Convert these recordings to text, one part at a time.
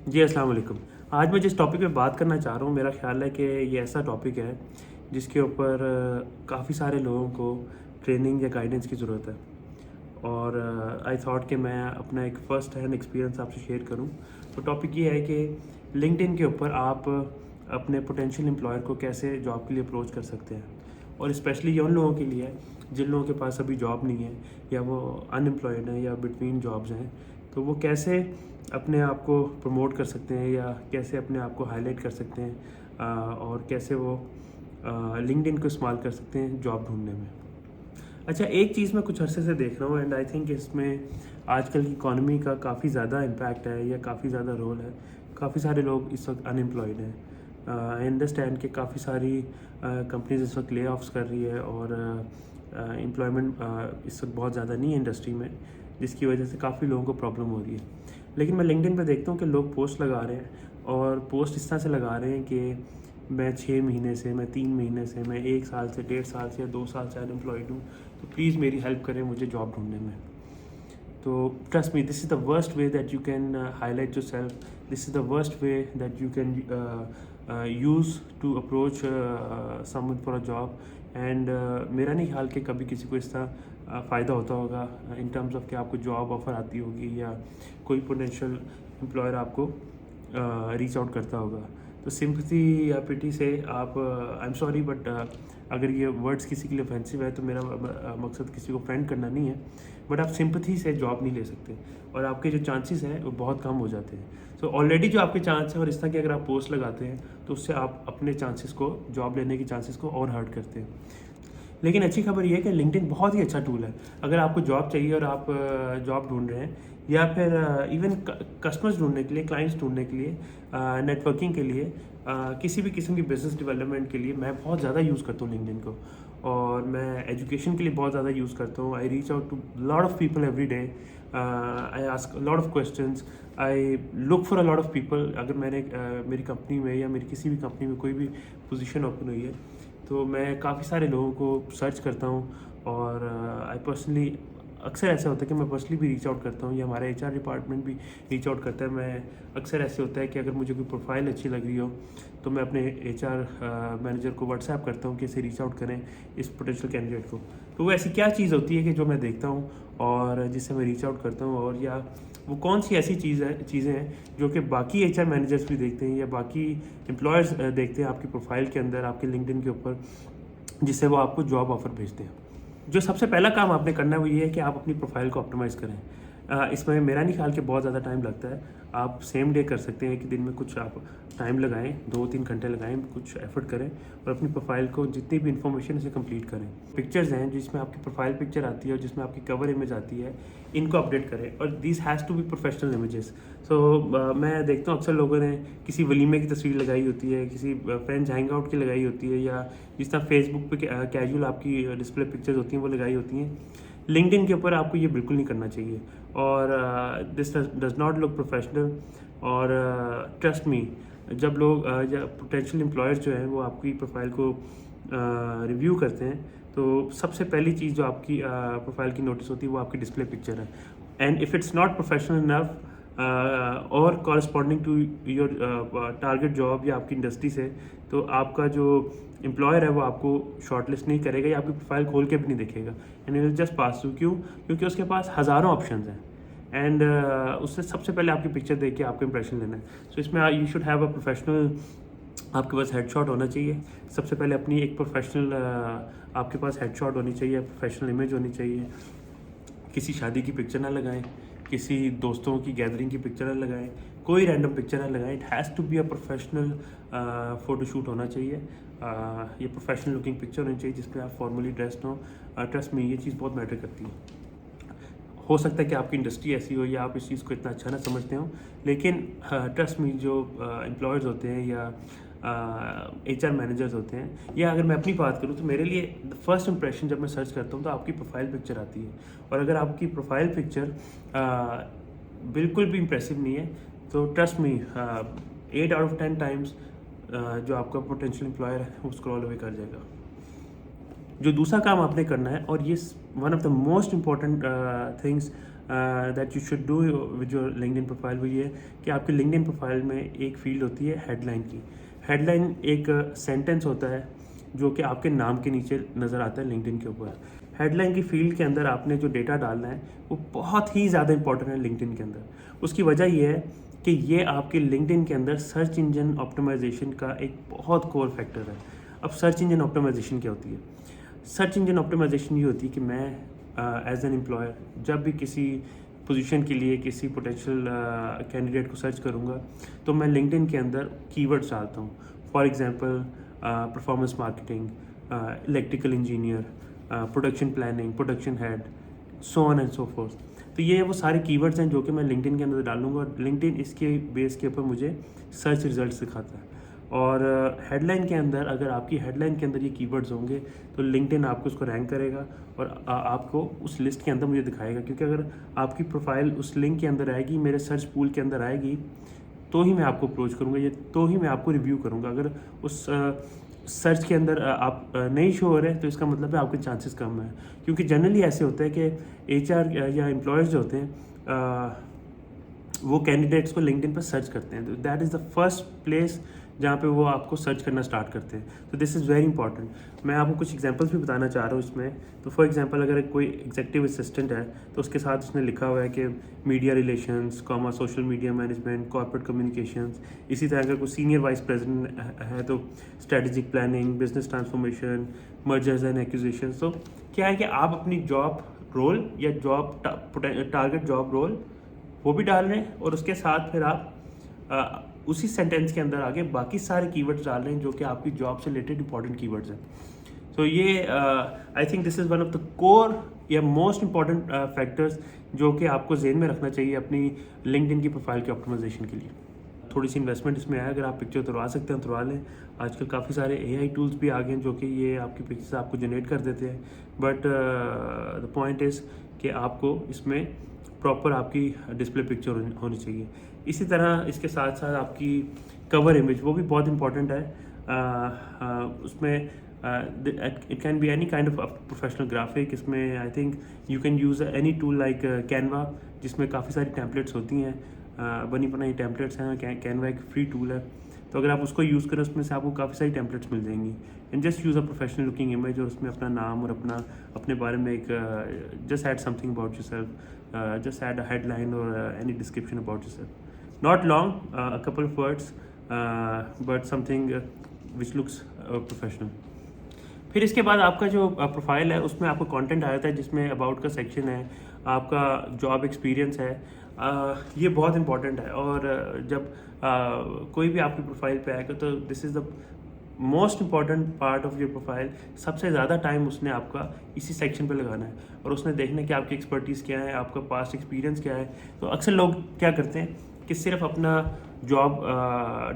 जी, अस्सलाम वालेकुम। आज मैं जिस टॉपिक पे बात करना चाह रहा हूँ, मेरा ख़्याल है कि ये ऐसा टॉपिक है जिसके ऊपर काफ़ी सारे लोगों को ट्रेनिंग या गाइडेंस की ज़रूरत है। और आई थॉट कि मैं अपना एक फ़र्स्ट हैंड एक्सपीरियंस आपसे शेयर करूँ। तो टॉपिक ये है कि लिंक्डइन के ऊपर आप अपने पोटेंशियल एम्प्लॉयर को कैसे जॉब के लिए अप्रोच कर सकते हैं। और स्पेशली ये उन लोगों के लिए है जिन लोगों के पास अभी जॉब नहीं है, या वो अनएम्प्लॉयड हैं या बिटवीन जॉब्स हैं। तो वो कैसे अपने आप को प्रमोट कर सकते हैं, या कैसे अपने आप को हाईलाइट कर सकते हैं, और कैसे वो लिंक्डइन को इस्तेमाल कर सकते हैं जॉब ढूंढने में। अच्छा, एक चीज़ मैं कुछ अरसे से देख रहा हूँ एंड आई थिंक इसमें आजकल की इकॉनमी का काफ़ी ज़्यादा इम्पैक्ट है या काफ़ी ज़्यादा रोल है। काफ़ी सारे लोग इस वक्त अनएम्प्लॉयड हैं। आई अंडरस्टैंड कि काफ़ी सारी कंपनीज इस वक्त ले ऑफ्स कर रही है, और एम्प्लॉयमेंट इस वक्त बहुत ज़्यादा नहीं है इंडस्ट्री में, जिसकी वजह से काफ़ी लोगों को प्रॉब्लम हो रही है। लेकिन मैं लिंक्डइन पे देखता हूँ कि लोग पोस्ट लगा रहे हैं, और पोस्ट इस तरह से लगा रहे हैं कि मैं 6 महीने से, मैं 3 महीने से, मैं 1 साल से, 1.5 साल से या 2 साल से अनएम्प्लॉयड हूँ, तो प्लीज़ मेरी हेल्प करें मुझे जॉब ढूंढने में। तो trust me, this is the worst way that you can highlight yourself. This is the worst way that you can use to approach someone for a job. And मेरा नहीं ख्याल कि कभी किसी को इस तरह फ़ायदा होता होगा इन टर्म्स ऑफ कि आपको जॉब ऑफ़र आती होगी, या कोई पोटेंशियल एम्प्लॉयर आपको रीच आउट करता होगा। तो सिंपथी या पिटी से आप, आई एम सॉरी बट अगर ये वर्ड्स किसी के लिए ऑफेंसिव है तो मेरा मकसद किसी को फ्रेंड करना नहीं है, बट आप सिंपथी से जॉब नहीं ले सकते, और आपके जो चांसेस हैं वो बहुत कम हो जाते हैं। सो ऑलरेडी जो आपके चांस हैं, और इस तरह की अगर आप पोस्ट लगाते हैं तो उससे आप अपने चांसेस को, जॉब लेने की चांसेस को और हर्ट करते हैं। लेकिन अच्छी खबर ये है कि लिंक्डइन बहुत ही अच्छा टूल है। अगर आपको जॉब चाहिए और आप जॉब ढूंढ रहे हैं, या फिर इवन कस्टमर्स ढूंढने के लिए, क्लाइंट्स ढूंढने के लिए, नेटवर्किंग के लिए, किसी भी किस्म की बिजनेस डेवलपमेंट के लिए मैं बहुत ज़्यादा यूज़ करता हूँ लिंक्डइन को। और मैं एजुकेशन के लिए बहुत ज़्यादा यूज़ करता हूँ। I reach out to lot of people every day. I ask lot of questions. I look for a lot of people. अगर मैंने मेरी कंपनी में या मेरी किसी भी कंपनी में कोई भी पोजीशन ओपन हुई है, तो मैं काफ़ी सारे लोगों को सर्च करता हूँ। और आई पर्सनली, अक्सर ऐसा होता है कि मैं पर्सनली भी रीच आउट करता हूँ, या हमारा एचआर डिपार्टमेंट भी रीच आउट करता है। मैं अक्सर ऐसे होता है कि अगर मुझे कोई प्रोफाइल अच्छी लग रही हो, तो मैं अपने एचआर मैनेजर को व्हाट्सएप करता हूँ कि इसे रीच आउट करें इस पोटेंशियल कैंडिडेट को। तो वो ऐसी क्या चीज़ होती है कि जो मैं देखता हूँ और जिससे मैं रीच आउट करता हूँ, और या वो कौन सी ऐसी चीज़ें हैं जो कि बाकी एचआर मैनेजर्स भी देखते हैं, या बाकी एम्प्लॉयर्स देखते हैं आपकी प्रोफाइल के अंदर, आपके लिंक्डइन के ऊपर, जिससे वो आपको जॉब ऑफ़र भेजते हैं। जो सबसे पहला काम आपने करना है वो ये है कि आप अपनी प्रोफाइल को ऑप्टिमाइज़ करें। इसमें मेरा नहीं ख्याल कि बहुत ज़्यादा टाइम लगता है। आप सेम डे कर सकते हैं कि दिन में कुछ आप टाइम लगाएँ, 2-3 घंटे लगाएँ, कुछ एफ़र्ट करें और अपनी प्रोफाइल को जितनी भी इन्फॉर्मेशन है उसे कंप्लीट करें। पिक्चर्स हैं जिसमें आपकी प्रोफाइल पिक्चर आती है और जिसमें आपकी कवर इमेज आती है, इनको अपडेट करें, और this has to be professional images. So मैं देखता हूँ अक्सर लोगों ने किसी वलीमे की तस्वीर लगाई होती है, किसी फ्रेंड्स हैंग आउट की लगाई होती है, या जिस तरह फेसबुक पे कैजुअल आपकी डिस्प्ले पिक्चर्स होती हैं वो लगाई होती हैं। लिंक्डइन के ऊपर आपको ये बिल्कुल नहीं करना चाहिए, और this does not look professional. और ट्रस्ट मी, जब लोग या पोटेंशियल एम्प्लॉयर्स जो हैं वो आपकी प्रोफाइल को रिव्यू करते हैं, तो सबसे पहली चीज़ जो आपकी प्रोफाइल की नोटिस होती है वो आपकी डिस्प्ले पिक्चर है। And if it's not professional enough और corresponding to your target job या आपकी इंडस्ट्री से, तो आपका जो एम्प्लॉयर है वो आपको शॉर्टलिस्ट नहीं करेगा, या आपकी प्रोफाइल खोल के भी नहीं देखेगा, and it will just pass through. क्यों? क्योंकि उसके पास हज़ारों ऑप्शंस हैं, एंड उससे सबसे पहले आपकी पिक्चर देख के आपको इंप्रेशन लेना है। सो इसमें you should have a professional, आपके पास हेडशॉट होना चाहिए। सबसे पहले अपनी एक प्रोफेशनल आपके पास हेडशॉट होनी चाहिए, प्रोफेशनल इमेज होनी चाहिए। किसी शादी की पिक्चर ना लगाएं, किसी दोस्तों की गैदरिंग की पिक्चर ना लगाएं, कोई रैंडम पिक्चर ना लगाएं। It has to be a professional photoshoot होना चाहिए। ये प्रोफेशनल लुकिंग पिक्चर होनी चाहिए जिसमें आप फॉर्मली ड्रेस्ड हो। ट्रस्ट में ये चीज़ बहुत मैटर करती है। हो सकता है कि आपकी इंडस्ट्री ऐसी हो या आप इस चीज़ को इतना अच्छा ना समझते हो, लेकिन ट्रस्ट में जो एम्प्लॉयर्स होते हैं या एचआर मैनेजर्स होते हैं, या अगर मैं अपनी बात करूँ तो मेरे लिए फर्स्ट इंप्रेशन जब मैं सर्च करता हूँ तो आपकी प्रोफाइल पिक्चर आती है। और अगर आपकी प्रोफाइल पिक्चर बिल्कुल भी इम्प्रेसिव नहीं है, तो trust me, 8 out of 10 times जो आपका पोटेंशियल एम्प्लॉयर है वो स्क्रॉल अवे कर जाएगा। जो दूसरा काम आपने करना है, और ये one of the most important things that you should do with your LinkedIn profile, वो ये है कि आपके लिंक्डइन प्रोफाइल में एक फील्ड होती है हेडलाइन की। हेडलाइन एक सेंटेंस होता है जो कि आपके नाम के नीचे नज़र आता है लिंक्डइन के ऊपर। हेडलाइन की फील्ड के अंदर आपने जो डेटा डालना है वो बहुत ही ज़्यादा इंपॉर्टेंट है लिंक्डइन के अंदर। उसकी वजह ये है कि ये आपके लिंक्डइन के अंदर सर्च इंजन ऑप्टिमाइजेशन का एक बहुत कोर फैक्टर है। अब सर्च इंजन ऑप्टिमाइजेशन क्या होती है? सर्च इंजन ऑप्टिमाइजेशन ये होती है कि मैं एज एन एम्प्लॉयर जब भी किसी पोजीशन के लिए किसी पोटेंशियल कैंडिडेट को सर्च करूँगा तो मैं लिंक्डइन के अंदर कीवर्ड्स डालता हूँ। For example performance marketing, electrical engineer, production planning, production head, so on and so fourth. तो ये वो सारे कीवर्ड्स हैं जो कि मैं लिंक्डइन के अंदर डालूंगा और लिंक्डइन इसके बेस के ऊपर मुझे सर्च रिजल्ट दिखाता है। और हेडलाइन के अंदर अगर आपकी हेडलाइन के अंदर ये कीवर्ड्स होंगे तो लिंक्डइन आपको उसको रैंक करेगा और आपको उस लिस्ट के अंदर मुझे दिखाएगा। क्योंकि अगर आपकी प्रोफाइल उस लिंक के अंदर आएगी, मेरे सर्च पूल के अंदर आएगी, तो ही मैं आपको अप्रोच करूँगा या तो ही मैं आपको रिव्यू करूँगा। अगर उस सर्च के अंदर आप नहीं शो हो रहे तो इसका मतलब है आपके चांसेस कम है। क्योंकि जनरली ऐसे होता है कि एचआर या एम्प्लॉयर्स जो होते हैं वो कैंडिडेट्स को लिंक्डइन पर सर्च करते हैं। तो that is the first place जहाँ पे वो आपको सर्च करना स्टार्ट करते हैं। तो दिस इज़ वेरी इंपॉर्टेंट। मैं आपको कुछ एग्जांपल्स भी बताना चाह रहा हूँ इसमें। तो फॉर एग्जांपल अगर कोई एग्जीक्यूटिव असिस्टेंट है तो उसके साथ उसने लिखा हुआ है कि media relations, comma social media management, corporate communications. इसी तरह अगर कोई सीनियर वाइस प्रेसिडेंट है तो strategic planning, business transformation, mergers and acquisitions. तो क्या है कि आप अपनी जॉब रोल या जॉब टारगेट जॉब रोल वो भी डाल रहे हैं और उसके साथ फिर आप उसी सेंटेंस के अंदर आगे बाकी सारे कीवर्ड्स डाल रहे हैं जो कि आपकी जॉब से रिलेटेड इंपॉर्टेंट कीवर्ड्स हैं। तो ये I think this is one of the core या मोस्ट इंपॉर्टेंट फैक्टर्स जो कि आपको जेहन में रखना चाहिए अपनी लिंक्डइन की प्रोफाइल के ऑप्टिमाइजेशन के लिए। थोड़ी सी इन्वेस्टमेंट इसमें है, अगर आप पिक्चर उतरवा सकते हैं उतरवा लें। आजकल काफ़ी सारे AI टूल्स भी आ गए हैं जो कि ये आपकी पिक्चर्स आपको जनरेट कर देते हैं। बट द पॉइंट इज़ कि आपको इसमें प्रॉपर आपकी डिस्प्ले पिक्चर होनी चाहिए। इसी तरह इसके साथ साथ आपकी कवर इमेज वो भी बहुत इंपॉर्टेंट है। उसमें it can be any kind of professional graphic. इसमें I think you can use any tool like Canva, जिसमें काफ़ी सारी टेम्पलेट्स होती हैं, बनी बनाई टेम्पलेट्स हैं। कैनवा एक फ्री टूल है, तो अगर आप उसको यूज़ करें उसमें से आपको काफ़ी सारी टेम्पलेट्स मिल जाएंगी। And just use a professional looking image और उसमें अपना नाम और अपने बारे में एक just add something about yourself, just add a headline or any description about yourself. Not long, a couple of words, but something which looks professional. फिर इसके बाद आपका जो प्रोफाइल है उसमें आपको कंटेंट आ जाता है जिसमें अबाउट का सेक्शन है, आपका जॉब एक्सपीरियंस है। ये बहुत इंपॉर्टेंट है और जब कोई भी आपकी प्रोफाइल पे आएगा तो this is the most important part of your profile. सबसे ज़्यादा टाइम उसने आपका इसी सेक्शन पे लगाना है और उसने देखना है कि आपकी एक्सपर्टीज़ क्या है, आपका पास्ट एक्सपीरियंस क्या है। तो अक्सर लोग क्या करते हैं कि सिर्फ अपना जॉब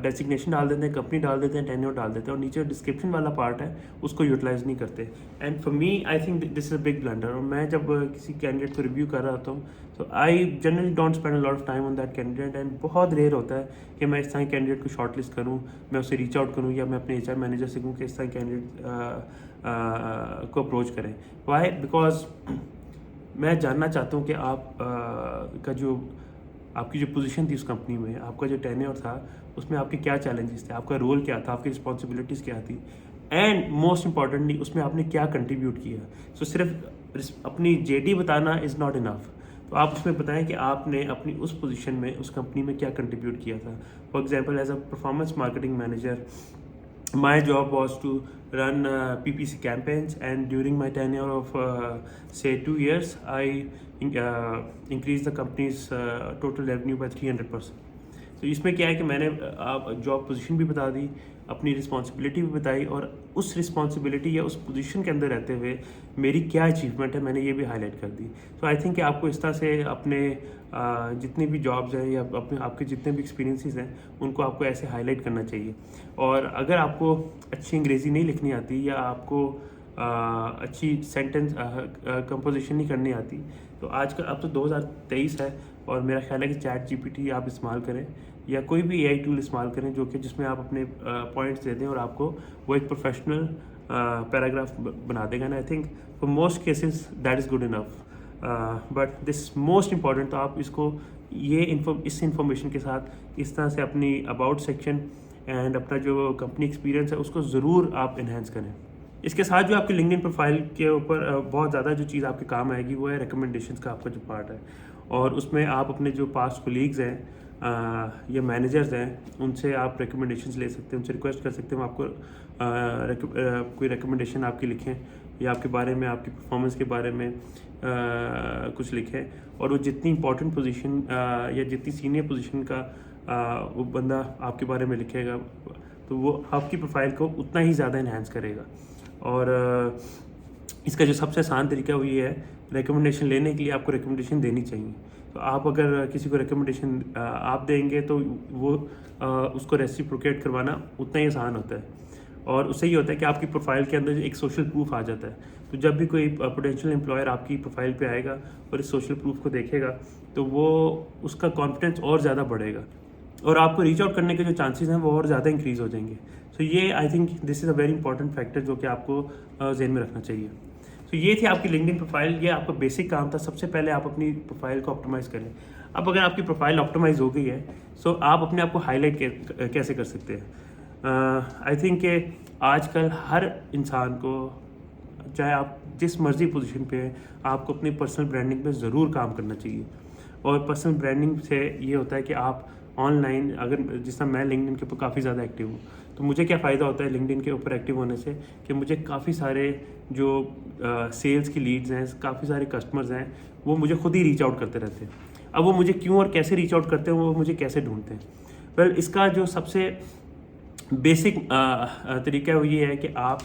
डेजिग्नेशन डाल देते हैं, कंपनी डाल देते हैं, टेन्योर डाल देते हैं और नीचे डिस्क्रिप्शन वाला पार्ट है उसको यूटिलाइज नहीं करते। And for me I think this is a big blunder. और मैं जब किसी कैंडिडेट को रिव्यू कर रहा होता हूँ तो I generally don't spend a lot of time on that candidate. And बहुत रेयर होता है कि मैं इस तरह कैंडिडेट को शॉर्ट लिस्ट करूँ, मैं उससे रीच आउट करूँ या मैं अपने HR मैनेजर से कहूँ कि इस तरह कैंडिडेट को अप्रोच करें। वाई? बिकॉज मैं जानना चाहता हूँ कि आप का जो आपकी जो पोजीशन थी उस कंपनी में, आपका जो टेन्योर था उसमें आपके क्या चैलेंजेस थे, आपका रोल क्या था, आपकी रिस्पॉन्सिबिलिटीज़ क्या थी, एंड मोस्ट इंपॉर्टेंटली उसमें आपने क्या कंट्रीब्यूट किया। सो सिर्फ अपनी JD बताना इज़ नॉट इनफ। तो आप उसमें बताएं कि आपने अपनी उस पोजीशन में उस कंपनी में क्या कंट्रीब्यूट किया था। For example as a performance marketing manager, my job was to run PPC campaigns, and during my tenure of say 2 years I increased the company's total revenue by 300%. तो इसमें क्या है कि मैंने आप जॉब पोजीशन भी बता दी, अपनी रिस्पॉन्सिबिलिटी भी बताई और उस रिस्पॉन्सिबिलिटी या उस पोजीशन के अंदर रहते हुए मेरी क्या अचीवमेंट है मैंने ये भी हाईलाइट कर दी। तो आई थिंक कि आपको इस तरह से अपने जितनी भी जॉब्स हैं या अपने आपके जितने भी एक्सपीरियंसेस हैं उनको आपको ऐसे हाईलाइट करना चाहिए। और अगर आपको अच्छी अंग्रेज़ी नहीं लिखनी आती या आपको अच्छी सेंटेंस कंपोजिशन नहीं करनी आती तो आजकल अब तो 2023 है और मेरा ख्याल है कि ChatGPT आप इस्तेमाल करें या कोई भी AI टूल इस्तेमाल करें जो कि जिसमें आप अपने पॉइंट्स दे दें और आपको वो एक प्रोफेशनल पैराग्राफ बना देगा ना, I think for most cases that is good enough. But this most important, तो आप इसको इस इंफॉर्मेशन के साथ इस तरह से अपनी अबाउट सेक्शन एंड अपना जो कंपनी एक्सपीरियंस है उसको ज़रूर आप इन्हेंस करें। इसके साथ जो आपकी लिंक्डइन प्रोफाइल के ऊपर बहुत ज़्यादा जो चीज़ आपके काम आएगी वो है रिकमेंडेशंस का आपका जो पार्ट है, और उसमें आप अपने जो पास्ट कोलीग्स हैं या मैनेजर्स हैं उनसे आप रिकमेंडेशंस ले सकते हैं, उनसे रिक्वेस्ट कर सकते हैं वो आपको कोई रिकमेंडेशन आपकी लिखें या आपके बारे में, आपकी परफॉर्मेंस के बारे में कुछ लिखें, और वो जितनी इंपॉर्टेंट पोजीशन या जितनी सीनियर पोजीशन का वो बंदा आपके बारे में लिखेगा तो वो आपकी प्रोफाइल को उतना ही ज़्यादा इन्हांस करेगा। और इसका जो सबसे आसान तरीका वो ये है, रिकमेंडेशन लेने के लिए आपको रिकमेंडेशन देनी चाहिए। तो आप अगर किसी को रिकमेंडेशन आप देंगे तो वो उसको रेसिप्रोकेट करवाना उतना ही आसान होता है, और उससे ये होता है कि आपकी प्रोफाइल के अंदर एक सोशल प्रूफ आ जाता है। तो जब भी कोई पोटेंशियल एम्प्लॉयर आपकी प्रोफाइल पे आएगा और इस सोशल प्रूफ को देखेगा तो वो उसका कॉन्फिडेंस और ज़्यादा बढ़ेगा और आपको रीच आउट करने के जो चांसेस हैं वो और ज़्यादा इंक्रीज़ हो जाएंगे। तो ये I think this is a very important factor जो कि आपको जहन में रखना चाहिए। तो ये थी आपकी लिंक्डइन प्रोफाइल, ये आपका बेसिक काम था। सबसे पहले आप अपनी प्रोफाइल को ऑप्टिमाइज़ करें। अब अगर आपकी प्रोफाइल ऑप्टिमाइज़ हो गई है तो आप अपने आप को हाईलाइट कैसे कर सकते हैं। आई थिंक कि आजकल हर इंसान को, चाहे आप जिस मर्जी पोजीशन पे हैं, आपको अपनी पर्सनल ब्रांडिंग पे ज़रूर काम करना चाहिए। और पर्सनल ब्रांडिंग से ये होता है कि आप ऑनलाइन, अगर जिस तरह मैं लिंक्डइन के ऊपर काफ़ी ज़्यादा एक्टिव हूँ, तो मुझे क्या फ़ायदा होता है लिंक्डइन के ऊपर एक्टिव होने से कि मुझे काफ़ी सारे जो सेल्स की लीड्स हैं, काफ़ी सारे कस्टमर्स हैं, वो मुझे खुद ही रीच आउट करते रहते हैं। अब वो मुझे क्यों और कैसे रीच आउट करते हैं, वो मुझे कैसे ढूंढते हैं। वेल, इसका जो सबसे बेसिक तरीका है वो ये है कि आप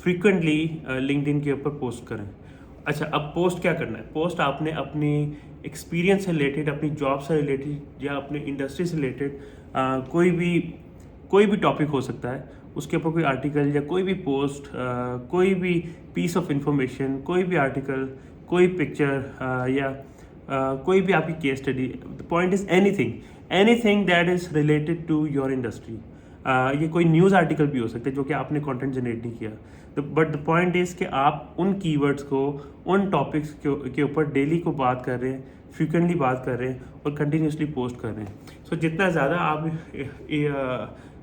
फ्रीक्वेंटली लिंक्डइन के ऊपर पोस्ट करें। अच्छा, अब पोस्ट क्या करना है? पोस्ट आपने अपनी एक्सपीरियंस से रिलेटेड, अपनी जॉब से रिलेटेड या अपनी इंडस्ट्री से रिलेटेड कोई भी टॉपिक हो सकता है, उसके ऊपर कोई आर्टिकल या कोई भी पोस्ट, कोई भी पीस ऑफ इंफॉर्मेशन, कोई भी आर्टिकल, कोई पिक्चर या कोई भी आपकी case study. The point is anything that is related to your industry. ये कोई न्यूज़ आर्टिकल भी हो सकता है जो कि आपने कंटेंट जनरेट नहीं किया, तो बट द पॉइंट इज़ कि आप उन कीवर्ड्स को, उन टॉपिक्स के ऊपर डेली को बात कर रहे हैं, फ्रीक्वेंटली बात कर रहे हैं और कंटिन्यूसली पोस्ट कर रहे हैं। सो जितना ज़्यादा आप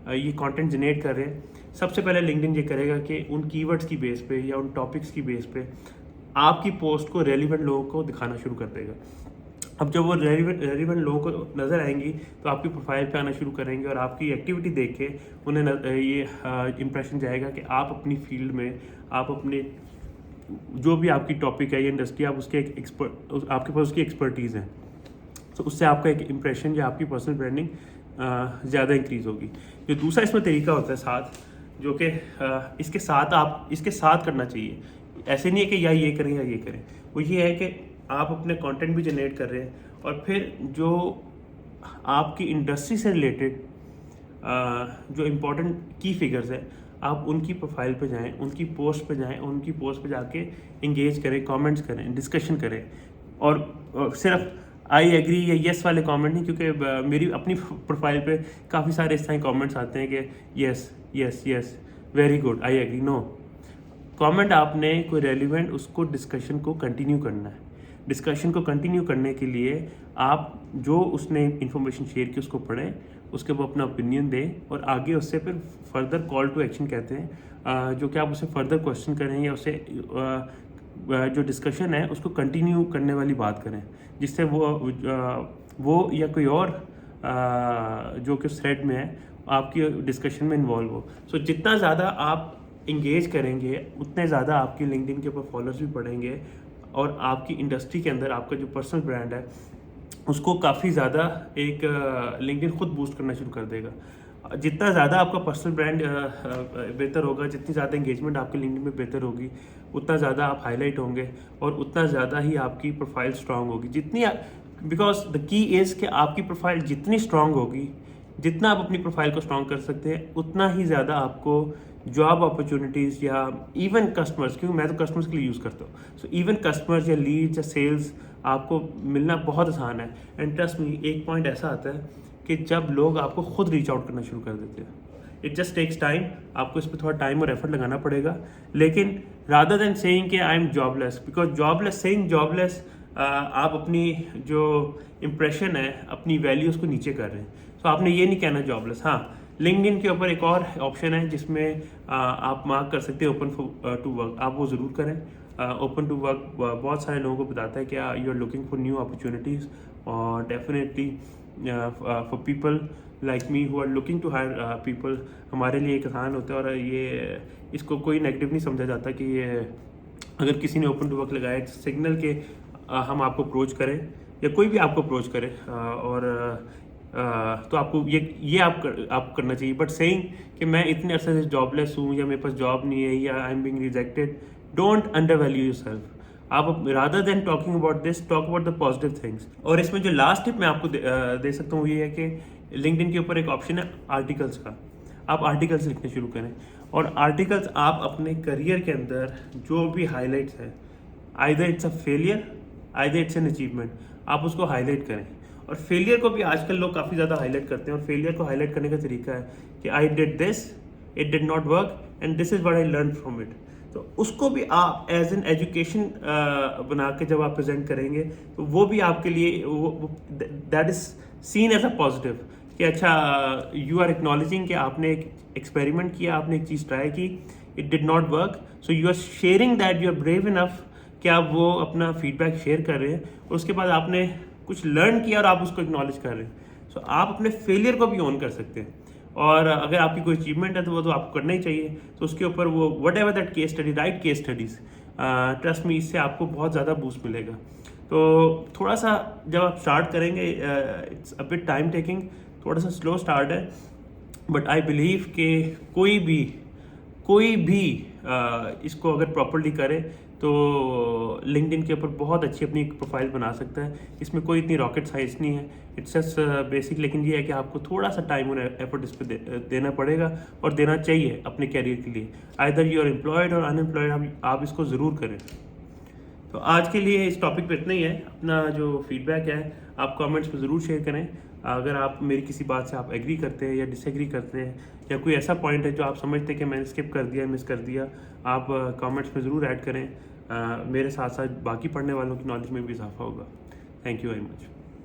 ये कंटेंट जनरेट कर रहे हैं, सबसे पहले लिंक्डइन ये करेगा कि उन कीवर्ड्स की बेस पे या उन टॉपिक्स की बेस पे आपकी पोस्ट को रेलिवेंट लोगों को दिखाना शुरू कर देगा। अब जब वो रेलिवेंट लोगों को नज़र आएंगी तो आपकी प्रोफाइल पे आना शुरू करेंगे और आपकी एक्टिविटी देख के उन्हें ये इम्प्रेशन जाएगा कि आप अपनी फील्ड में, आप अपने जो भी आपकी टॉपिक है या इंडस्ट्री, आप उसके आपके पास उसकी एक्सपर्टीज़ हैं, तो उससे आपका एक इम्प्रेशन या आपकी पर्सनल ब्रांडिंग ज़्यादा इंक्रीज़ होगी। जो दूसरा इसमें तरीका होता है साथ, जो कि इसके साथ करना चाहिए, ऐसे नहीं है कि या ये करें या ये करें, वो ये है कि आप अपने कंटेंट भी जनरेट कर रहे हैं और फिर जो आपकी इंडस्ट्री से रिलेटेड जो इम्पोर्टेंट की फिगर्स हैं, आप उनकी प्रोफाइल पे जाएं, उनकी पोस्ट पे जाएं, उनकी पोस्ट पे जाके इंगेज करें, कमेंट्स करें, डिस्कशन करें। और सिर्फ आई एग्री या येस वाले कमेंट नहीं, क्योंकि मेरी अपनी प्रोफाइल पे काफ़ी सारे इस तरह कमेंट्स आते हैं कि yes yes yes, very good, I agree. No, comment आपने कोई रेलिवेंट, उसको डिस्कशन को कंटिन्यू करना है। डिस्कशन को कंटिन्यू करने के लिए आप जो उसने इन्फॉर्मेशन शेयर की उसको पढ़ें, उसके ऊपर अपना ओपिनियन दें और आगे उससे फिर फर्दर कॉल टू एक्शन कहते हैं, जो कि आप उसे फर्दर क्वेश्चन करें या उसे जो डिस्कशन है उसको कंटिन्यू करने वाली बात करें, जिससे वो या कोई और जो कि थ्रेड में है आपकी डिस्कशन में इन्वॉल्व हो। सो जितना ज़्यादा आप इंगेज करेंगे उतने ज़्यादा आपके लिंक्डइन के ऊपर फॉलोअर्स भी बढ़ेंगे और आपकी इंडस्ट्री के अंदर आपका जो पर्सनल ब्रांड है उसको काफ़ी ज़्यादा एक लिंक्डइन खुद बूस्ट करना शुरू कर देगा। जितना ज़्यादा आपका पर्सनल ब्रांड बेहतर होगा, जितनी ज़्यादा इंगेजमेंट आपके लिंक्डइन में बेहतर होगी, उतना ज़्यादा आप हाईलाइट होंगे और उतना ज़्यादा ही आपकी प्रोफाइल स्ट्रांग होगी। बिकॉज द की इज़ कि आपकी प्रोफाइल जितनी स्ट्रांग होगी, जितना आप अपनी प्रोफाइल को स्ट्रांग कर सकते हैं, उतना ही ज़्यादा आपको जॉब अपॉर्चुनिटीज़ या इवन कस्टमर्स, क्योंकि मैं तो कस्टमर्स के लिए यूज़ करता हूँ, सो इवन कस्टमर्स या लीड्स या सेल्स आपको मिलना बहुत आसान है। एंड ट्रस्ट मी, एक पॉइंट ऐसा आता है कि जब लोग आपको खुद रीच आउट करना शुरू कर देते हैं, इट जस्ट टेक्स टाइम, आपको इस पर थोड़ा टाइम और एफर्ट लगाना पड़ेगा। लेकिन रादर देन सेइंग कि I am jobless, because jobless, saying jobless, आप अपनी जो इम्प्रेशन है, अपनी वैल्यूज़ को नीचे कर रहे हैं। तो आपने ये नहीं कहना जॉबलेस। हाँ, लिंक्डइन के ऊपर एक और ऑप्शन है जिसमें आप मार्क कर सकते हैं ओपन टू वर्क, आप वो ज़रूर करें। ओपन टू वर्क बहुत सारे लोगों को बताता है कि you are looking for new opportunities, और definitely for people like me who are looking to hire people, हमारे लिए एक आसान होता है। और ये इसको कोई नेगेटिव नहीं समझा जाता कि ये अगर किसी ने ओपन टू वर्क लगाया सिग्नल के हम आपको अप्रोच करें या कोई भी आपको अप्रोच करे, तो आपको ये आप करना चाहिए। बट सेइंग कि मैं इतने अरसे से जॉबलेस हूँ या मेरे पास जॉब नहीं है या I am being rejected, don't undervalue yourself. आप rather than talking about this, talk about the positive things. और इसमें जो लास्ट टिप मैं आपको दे सकता हूँ ये है कि लिंक्डइन के ऊपर एक ऑप्शन है आर्टिकल्स का। आप आर्टिकल्स लिखने शुरू करें, और आर्टिकल्स आप अपने करियर के अंदर जो भी हाईलाइट्स है, either it's a failure, either it's an achievement, आप उसको हाईलाइट करें। और फेलियर को भी आजकल लोग काफ़ी ज़्यादा हाईलाइट करते हैं, और फेलियर को हाईलाइट करने का तरीका है कि I did this, it did not work, and this is what I learn from it. तो उसको भी आप एज एन एजुकेशन बना के जब आप प्रेजेंट करेंगे, तो वो भी आपके लिए that is seen as a positive, कि अच्छा यू आर एक्नॉलेजिंग कि आपने एक एक्सपेरिमेंट किया, आपने एक चीज़ ट्राई की, it did not work, so you are sharing that, you are brave enough कि आप वो अपना फीडबैक शेयर कर रहे हैं, और उसके बाद आपने कुछ लर्न किया और आप उसको एक्नॉलेज कर रहे हैं। सो आप अपने फेलियर को भी ऑन कर सकते हैं, और अगर आपकी कोई अचीवमेंट है तो वो तो आपको करना ही चाहिए। तो उसके ऊपर वो what ever that case study, right case studies, trust me, इससे आपको बहुत ज़्यादा बूस्ट मिलेगा। तो थोड़ा सा जब आप स्टार्ट करेंगे, it's a bit time taking, थोड़ा सा स्लो स्टार्ट है, बट आई बिलीव कि कोई भी इसको अगर प्रॉपरली करे तो लिंक्डइन के ऊपर बहुत अच्छी अपनी एक प्रोफाइल बना सकता है। इसमें कोई इतनी रॉकेट साइंस नहीं है, इट्स जस्ट बेसिक। लेकिन ये है कि आपको थोड़ा सा टाइम और एफर्ट इस पर देना पड़ेगा, और देना चाहिए अपने कैरियर के लिए। आइदर यू आर एम्प्लॉयड और अनएम्प्लॉयड, आप इसको ज़रूर करें। तो आज के लिए इस टॉपिक पे इतना ही है। अपना जो फीडबैक है आप कमेंट्स में ज़रूर शेयर करें। अगर आप मेरी किसी बात से आप एग्री करते हैं या डिसएग्री करते हैं, या कोई ऐसा पॉइंट है जो आप समझते हैं कि मैंने स्किप कर दिया, मिस कर दिया, आप कमेंट्स में ज़रूर ऐड करें। मेरे साथ साथ बाकी पढ़ने वालों की नॉलेज में भी इजाफा होगा। Thank you very much.